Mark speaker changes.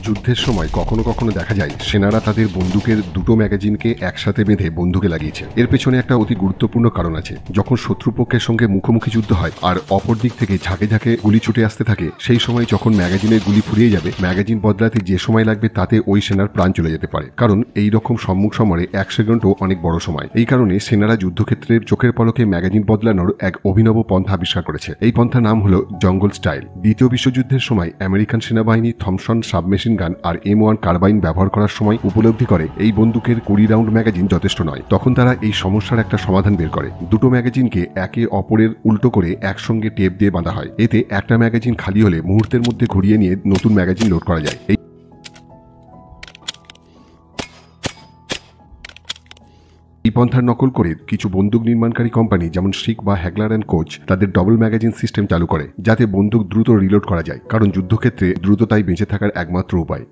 Speaker 1: যুদ্ধের সময় কখনো কখনো দেখা যায় সেনারা তাদের বন্দুকের দুটো ম্যাগাজিনকে একসাথে বেঁধে বন্দুকে লাগিয়েছে। এর পেছনে একটা অতি গুরুত্বপূর্ণ কারণ আছে। যখন শত্রুপক্ষের সঙ্গে মুখোমুখি যুদ্ধ হয় আর অপর দিক থেকে ঝাঁকে ঝাঁকে গুলি ছুটে আসতে থাকে, সেই সময় যখন ম্যাগাজিনের গুলি ফুরিয়ে যাবে, ম্যাগাজিন বদলাতে যে সময় লাগবে তাতে ওই সেনার প্রাণ চলে যেতে পারে। কারণ এই রকম সম্মুখ সমরে 1 সেকেন্ডও অনেক বড় সময়। এই কারণে সেনারা যুদ্ধক্ষেত্রের চোখের পলকে ম্যাগাজিন বদলানোর এক অভিনব পন্থা আবিষ্কার করেছে। এই পন্থার নাম হলো জঙ্গল স্টাইল। দ্বিতীয় বিশ্বযুদ্ধের সময় আমেরিকান সেনাবাহিনী থমসন সাবমেশিন গান আর M1 কার্বাইন ব্যবহার করার সময় উপলব্ধি করে এই বন্দুকের 20 রাউন্ড ম্যাগাজিন যথেষ্ট নয়। তখন তারা এই সমস্যার একটা সমাধান বের করে। দুটো ম্যাগাজিনকে একে অপরের উল্টো করে একসঙ্গে টেপ দিয়ে বাঁধা হয়। এতে একটা ম্যাগাজিন খালি হলে মুহূর্তের মধ্যে ঘুরিয়ে নিয়ে নতুন ম্যাগাজিন লোড করা যায়। এই পন্থার নকল করে কিছু বন্দুক নির্মাণকারী কোম্পানি যেমন শিক বা হ্যাগলার অ্যান্ড কোচ তাদের ডবল ম্যাগাজিন সিস্টেম চালু করে, যাতে বন্দুক দ্রুত রিলোড করা যায়। কারণ যুদ্ধক্ষেত্রে দ্রুততাই বেঁচে থাকার একমাত্র উপায়।